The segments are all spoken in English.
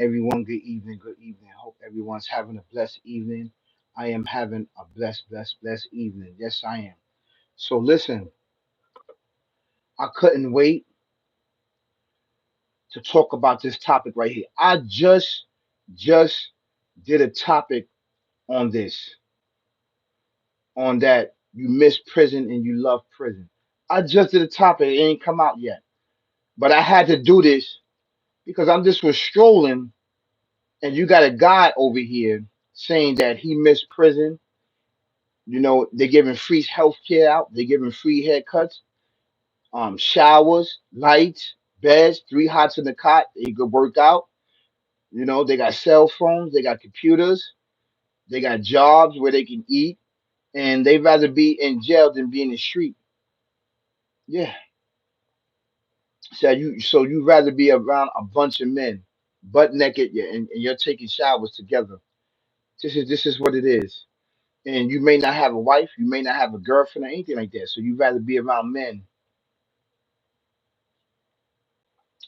Everyone, good evening, good evening. Hope everyone's having a blessed evening. I am having a blessed evening. Yes, I am. So listen, I couldn't wait to talk about this topic right here. I just did a topic on this, on that you miss prison and you love prison. I just did a topic, it ain't come out yet. But I had to do this because I'm just was strolling and you got a guy over here saying that he missed prison. They're giving free health care out. They're giving free haircuts, showers, lights, beds, three hots in the cot. They could work out. They got cell phones, they got computers, they got jobs where they can eat, and they'd rather be in jail than be in the street. Yeah. So you rather be around a bunch of men, butt naked, yeah, and you're taking showers together. This is what it is. And you may not have a wife, you may not have a girlfriend or anything like that. So you rather be around men.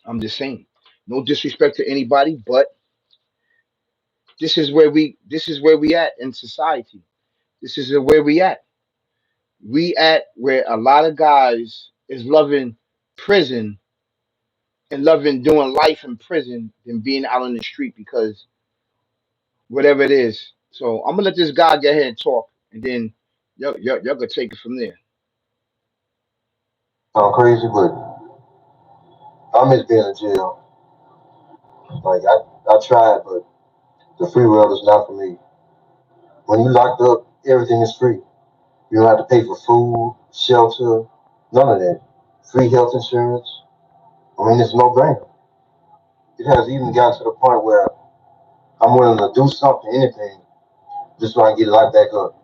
I'm just saying. No disrespect to anybody, but this is where we at in society. This is where we at. We at where a lot of guys is loving prison and loving doing life in prison than being out on the street because whatever it is. So I'm gonna let this guy get ahead and talk, and then y'all gonna take it from there. Sound crazy, but I miss being in jail. Like I tried, but the free world is not for me. When you locked up, everything is free. You don't have to pay for food, shelter, none of that. Free health insurance. I mean, it's no brainer. It has even gotten to the point where I'm willing to do something, anything, just so I can get locked back up.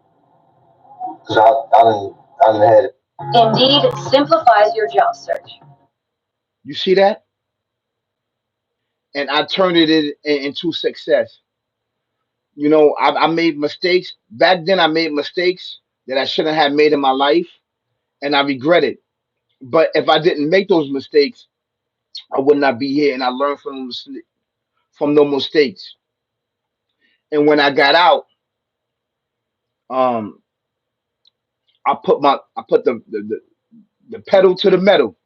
Cause I didn't had it. Indeed simplifies your job search. You see that? And I turned it into success. I made mistakes back then. I made mistakes that I shouldn't have made in my life, and I regret it. But if I didn't make those mistakes, I would not be here, and I learned from those mistakes. And when I got out, um, I put the pedal to the metal,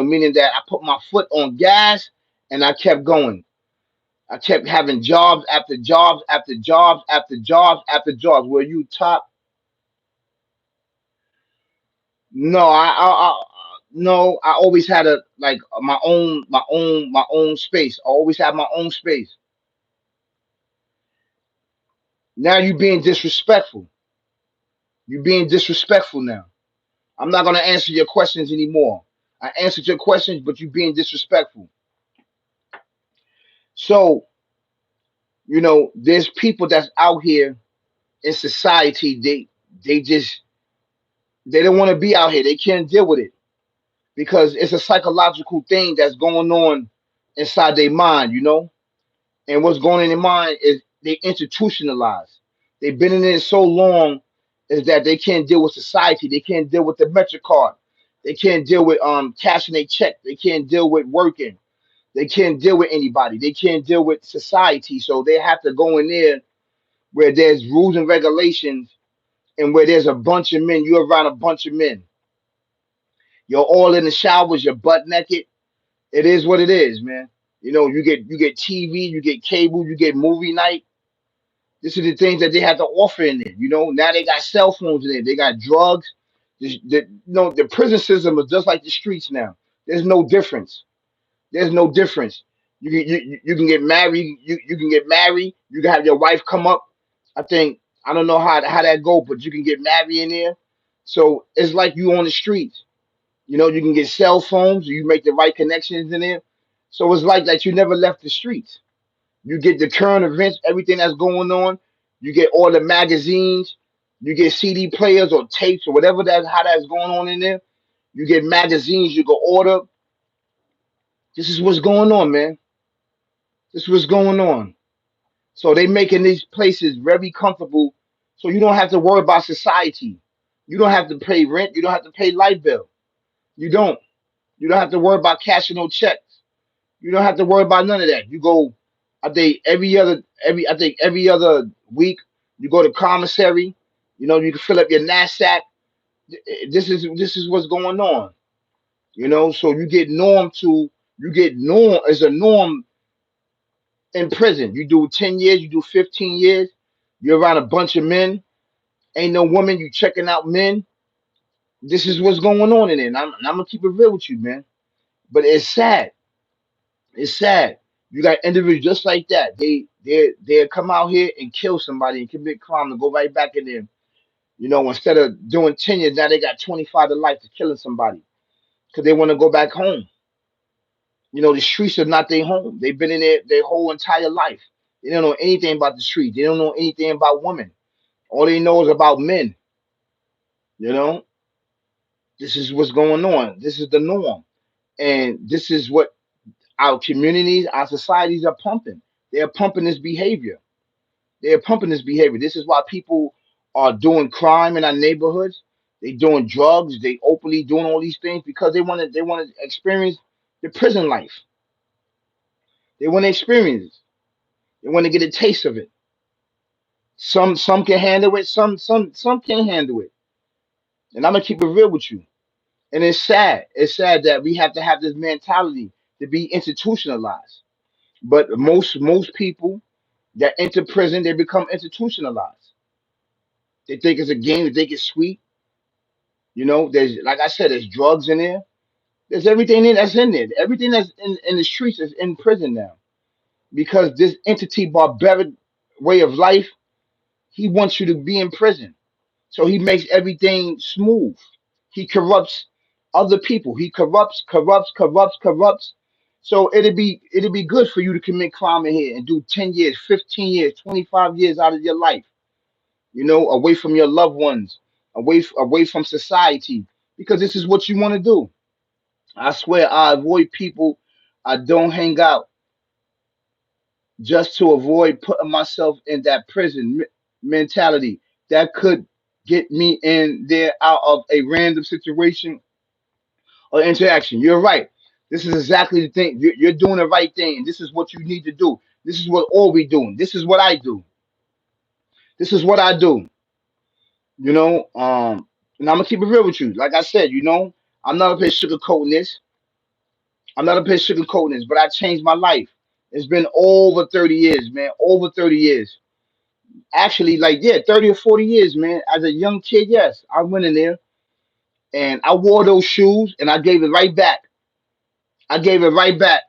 meaning that I put my foot on gas and I kept going. I kept having jobs after jobs after jobs after jobs after jobs. Where you top? No, no. I always had a like my own space. I always had my own space. Now you being disrespectful. You being disrespectful now. I'm not gonna answer your questions anymore. I answered your questions, but you being disrespectful. So there's people that's out here in society. They don't want to be out here. They can't deal with it because it's a psychological thing that's going on inside their mind. And what's going on in their mind is they institutionalized. They've been in it so long is that they can't deal with society. They can't deal with the MetroCard. They can't deal with cashing a check. They can't deal with working. They can't deal with anybody. They can't deal with society. So they have to go in there where there's rules and regulations and where there's a bunch of men. You're around a bunch of men. You're all in the showers. You're butt naked. It is what it is, man. You get TV, you get cable, you get movie night. This is the things that they have to offer in there. Now they got cell phones in there. They got drugs. The prison system is just like the streets now. There's no difference. There's no difference. You can get married. You can get married. You can have your wife come up. I don't know how that go, but you can get married in there. So it's like you on the streets. You can get cell phones. You make the right connections in there. So it's like that you never left the streets. You get the current events, everything that's going on. You get all the magazines. You get CD players or tapes or whatever how that's going on in there. You get magazines. You go order. This is what's going on, man. This is what's going on. So they making these places very comfortable, so you don't have to worry about society. You don't have to pay rent. You don't have to pay light bill. You don't. You don't have to worry about cashing no checks. You don't have to worry about none of that. You go, I think every other week, you go to commissary. You know, you can fill up your knapsack. This is what's going on. You know, so you get norm as a norm in prison. You do 10 years, you do 15 years. You're around a bunch of men. Ain't no woman. You checking out men. This is what's going on in it. And I'm gonna keep it real with you, man. But it's sad. It's sad. You got individuals just like that. They come out here and kill somebody and commit crime and go right back in there. You know, instead of doing 10 years, now they got 25 to life to killing somebody because they want to go back home. You know, the streets are not their home. They've been in there their whole entire life. They don't know anything about the street. They don't know anything about women. All they know is about men. You know, this is what's going on. This is the norm, and this is what our communities, our societies are pumping. They are pumping this behavior. They are pumping this behavior. This is why people are doing crime in our neighborhoods. They doing drugs. They openly doing all these things because they want to experience the prison life. They want to experience it. They want to get a taste of it. Some can handle it. Some can't handle it. And I'm gonna keep it real with you. And it's sad. It's sad that we have to have this mentality to be institutionalized. But most people that enter prison, they become institutionalized. They think it's a game. They think it's sweet. You know, there's like I said, there's drugs in there. There's everything in that's in there. Everything that's in the streets is in prison now because this entity barbaric way of life, he wants you to be in prison. So he makes everything smooth. He corrupts other people. He corrupts. So it'd be good for you to commit crime in here and do 10 years, 15 years, 25 years out of your life, you know, away from your loved ones, away from society, because this is what you want to do. I swear I avoid people. I don't hang out just to avoid putting myself in that prison mentality that could get me in there out of a random situation or interaction. You're right. This is exactly the thing. You're doing the right thing, and this is what you need to do. This is what all we doing. This is what I do. This is what I do. You know, and I'm gonna keep it real with you. Like I said, you know, I'm not up here sugarcoating this. I'm not up here sugarcoating this, but I changed my life. It's been over 30 years, man. Over 30 years. Actually, like, yeah, 30 or 40 years, man. As a young kid, yes, I went in there and I wore those shoes and I gave it right back. I gave it right back.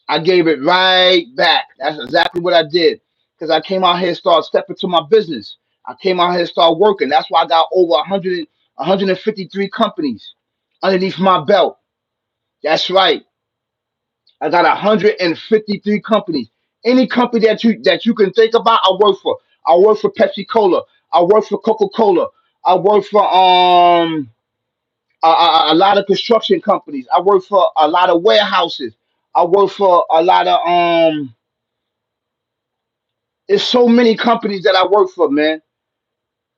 I gave it right back. That's exactly what I did. Because I came out here and started stepping to my business. I came out here and started working. That's why I got over 153 companies underneath my belt. That's right. I got 153 companies. Any company that you can think about, I work for. I work for Pepsi Cola. I work for Coca Cola. I work for a lot of construction companies. I work for a lot of warehouses. I work for a lot of There's so many companies that I work for, man.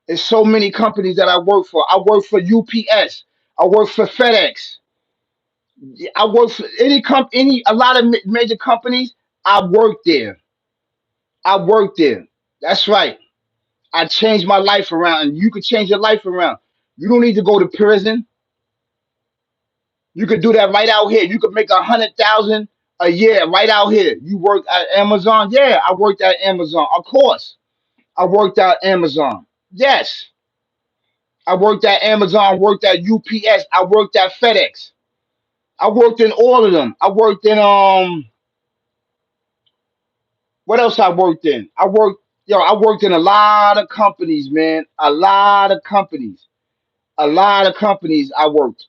There's so many companies that I work for. I work for UPS. I work for FedEx. I work for a lot of major companies. I work there. I work there. That's right. I changed my life around, and you could change your life around. You don't need to go to prison. You could do that right out here. You could make 100,000 a year right out here. You work at Amazon. Yeah, I worked at Amazon. Of course, I worked at Amazon. Yes, I worked at Amazon. Worked at UPS. I worked at FedEx. I worked in all of them. I worked in what else I worked in? I worked in a lot of companies, man. A lot of companies. A lot of companies I worked.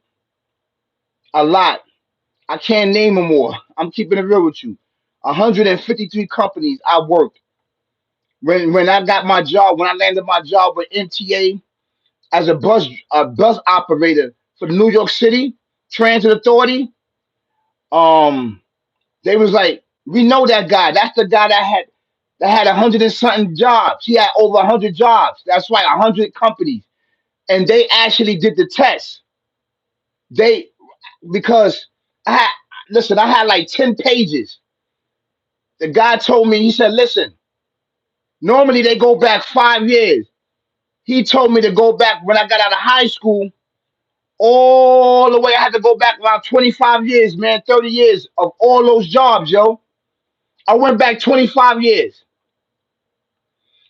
A lot. I can't name them all. I'm keeping it real with you. 153 companies I worked. When I got my job, when I landed my job with MTA as a bus operator for the New York City Transit Authority, um, they was like, we know that guy. That's the guy that had 100 and something jobs. He had over 100 jobs. That's right, 100 companies. And they actually did the test. They because I had, listen, I had like 10 pages. The guy told me, he said, listen, normally they go back 5 years. He told me to go back when I got out of high school, all the way. I had to go back around 25 years, man, 30 years of all those jobs, yo. I went back 25 years.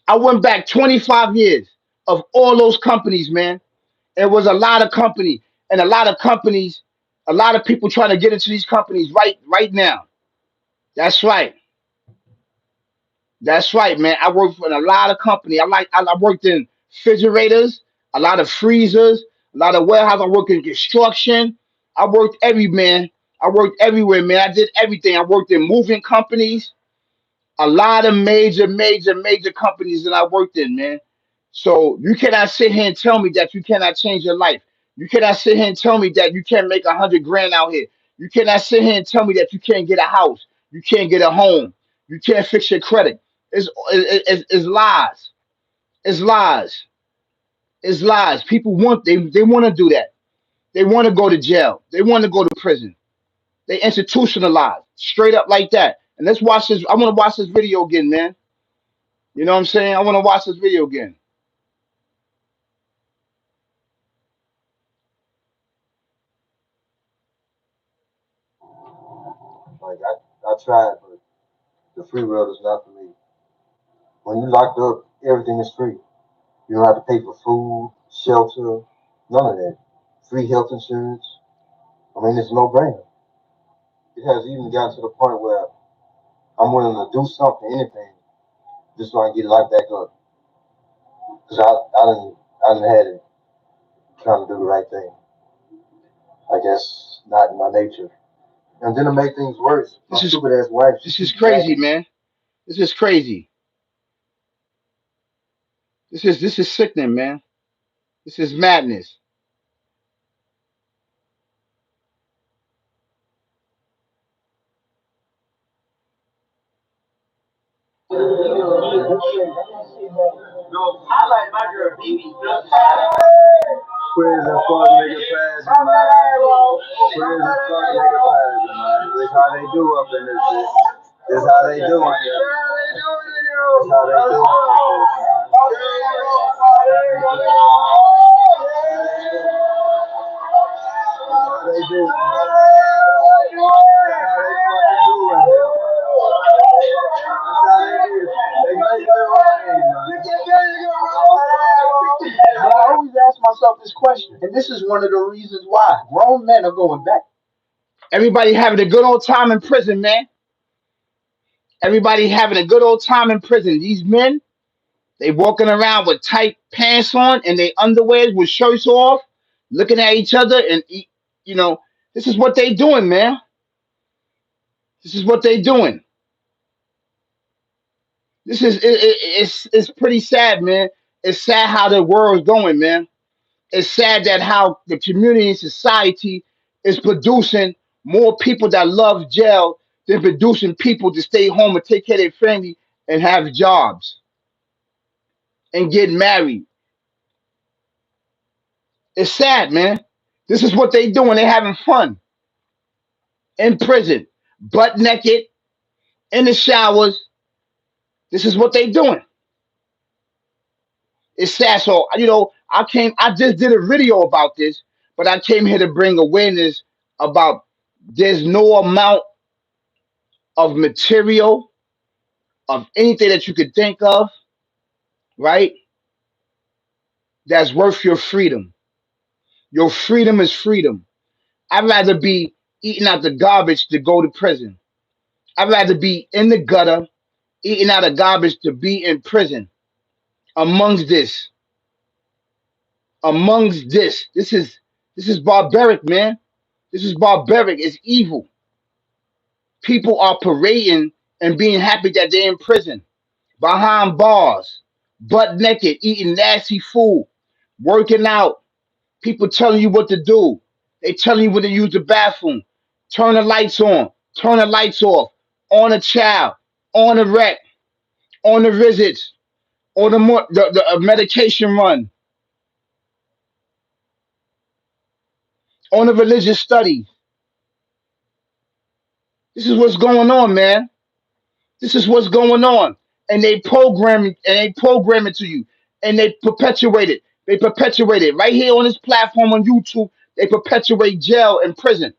I went back 25 years of all those companies, man. It was a lot of company and a lot of companies, a lot of people trying to get into these companies right now. That's right. That's right, man. I worked for a lot of company. I worked in refrigerators, a lot of freezers, a lot of warehouse. I worked in construction. I worked every man. I worked everywhere, man. I did everything. I worked in moving companies, a lot of major companies that I worked in, man. So you cannot sit here and tell me that you cannot change your life. You cannot sit here and tell me that you can't make 100 grand out here. You cannot sit here and tell me that you can't get a house. You can't get a home. You can't fix your credit. It's lies. It's lies. It's lies. People they want to do that. They want to go to jail. They want to go to prison. They institutionalize straight up like that. And let's watch this. I want to watch this video again, man. You know what I'm saying? I want to watch this video again. Like I tried, but the free world is not for me. When you locked up, everything is free. You don't have to pay for food, shelter, none of that. Free health insurance. I mean, it's no brainer. It has even gotten to the point where I'm willing to do something, anything, just so I can get locked back up. Cause I didn't had it trying to do the right thing. I guess not in my nature. And then to make things worse, my This is stupid ass wife, she this is keeps crazy, dragging me. man. This is crazy. This is sickening, man. This is madness. I like my girl BB. Prison fuck nigga passing, man. Prison fuck nigga passing, man. This how they do up in this bitch. This how they do in here. This how they do in this bitch. This how they do. This how they fucking do in here. That's how they do. They make it rain, man. I always ask myself this question, and this is one of the reasons why grown men are going back. Everybody having a good old time in prison, man. Everybody having a good old time in prison. These men, they walking around with tight pants on and they underwears with shirts off, looking at each other and you know, this is what they doing, man. This is what they doing. It's pretty sad, man. It's sad how the world's going, man. It's sad that how the community and society is producing more people that love jail than producing people to stay home and take care of their family and have jobs and get married. It's sad, man. This is what they doing. They having fun in prison, butt naked, in the showers. This is what they doing. It's sad. So I just did a video about this, but I came here to bring awareness about there's no amount of material of anything that you could think of, right? That's worth your freedom. Your freedom is freedom. I'd rather be eating out the garbage to go to prison. I'd rather be in the gutter eating out of garbage to be in prison. Amongst this, this is barbaric, man. This is barbaric. It's evil. People are parading and being happy that they're in prison, behind bars, butt naked, eating nasty food, working out. People telling you what to do. They telling you when to use the bathroom. Turn the lights on. Turn the lights off. On a child. On a wreck. On the visits. On the medication run. On the religious studies. This is what's going on, man. This is what's going on. And they program it to you. And they perpetuate it. They perpetuate it. Right here on this platform on YouTube, they perpetuate jail and prison.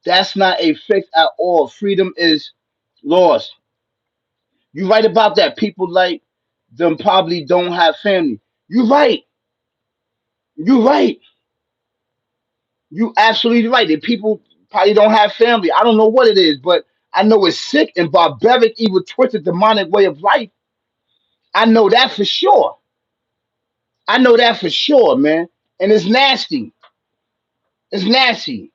That's not a fix at all. Freedom is lost. You right about that. People like them probably don't have family. You right. You right. You absolutely right. The people probably don't have family. I don't know what it is, but I know it's sick and barbaric, evil, twisted, demonic way of life. I know that for sure. I know that for sure, man. And it's nasty. It's nasty.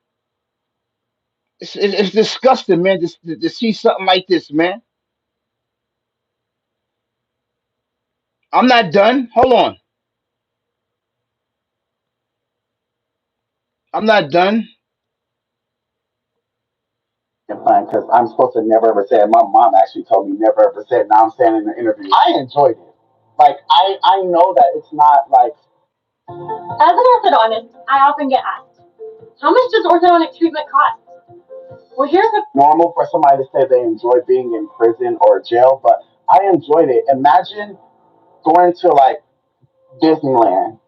It's disgusting, man, to see something like this, man. I'm not done. Hold on. I'm not done. Plan because I'm supposed to never ever say it. My mom actually told me never ever say it. Now I'm saying in the interview. I enjoyed it. Like I know that it's not like. As an orthodontist, I often get asked, how much does orthodontic treatment cost? Well, here's a normal for somebody to say they enjoy being in prison or jail, but I enjoyed it. Imagine going to like Disneyland.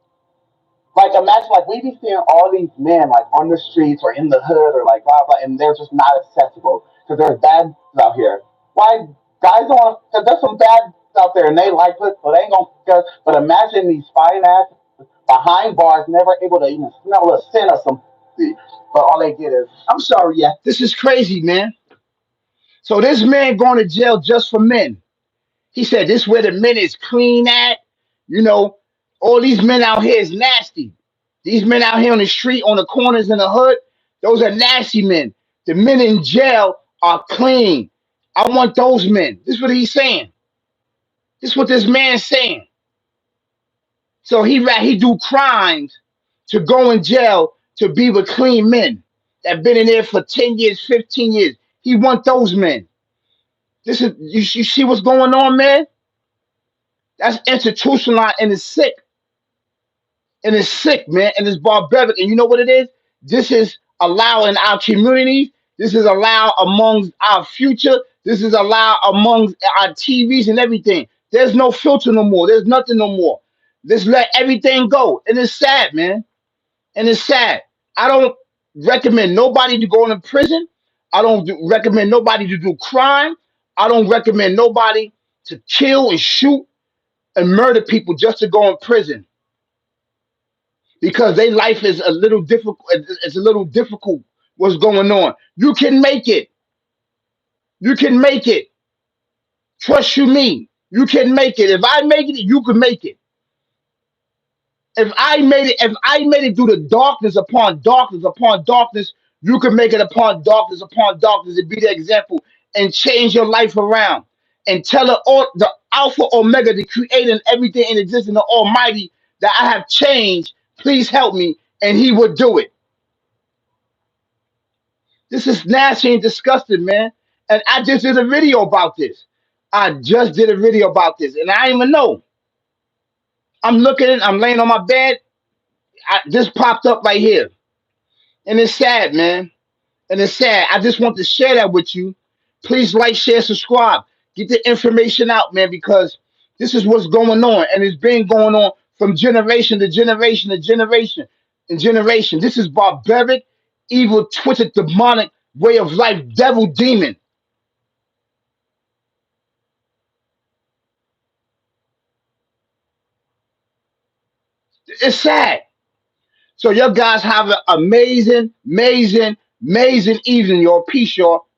Like imagine like we be seeing all these men like on the streets or in the hood or like blah blah, and they're just not accessible because there's bad out here. Why guys don't want? Because there's some bad out there and they like it, so they ain't gonna. But imagine these fine ass behind bars, never able to even smell a scent or something. But all they get is, I'm sorry, yeah. This is crazy, man. So this man going to jail just for men. He said this where the men is clean at. You know, all these men out here is nasty. These men out here on the street, on the corners in the hood, those are nasty men. The men in jail are clean. I want those men. This is what he's saying. This is what this man's saying. So he do crimes to go in jail to be with clean men that been in there for 10 years, 15 years. He want those men. This is you see what's going on, man? That's institutionalized and it's sick. And it's sick, man, and it's barbaric. And you know what it is? This is allowing our communities. This is allowed amongst our future. This is allowed amongst our TVs and everything. There's no filter no more. There's nothing no more. Just let everything go. And it's sad, man. And it's sad. I don't recommend nobody to go into prison. I don't recommend nobody to do crime. I don't recommend nobody to kill and shoot and murder people just to go in prison because their life is a little difficult. It's a little difficult what's going on. You can make it. You can make it. Trust you me. You can make it. If I make it, you can make it. If I made it through the darkness upon darkness, you can make it upon darkness and be the example and change your life around and tell the Alpha Omega, the creator and everything in existence, the Almighty, that I have changed. Please help me, and He will do it. This is nasty and disgusting, man. And I just did a video about this. I just did a video about this, and I didn't even know. I'm looking at it, I'm laying on my bed. This popped up right here. And it's sad, man. And it's sad. I just want to share that with you. Please like, share, subscribe. Get the information out, man, because this is what's going on. And it's been going on from generation to generation to generation and generation. This is barbaric, evil, twisted, demonic way of life, devil, demon. It's sad. So you guys have an amazing, amazing, amazing evening, y'all. Peace, y'all.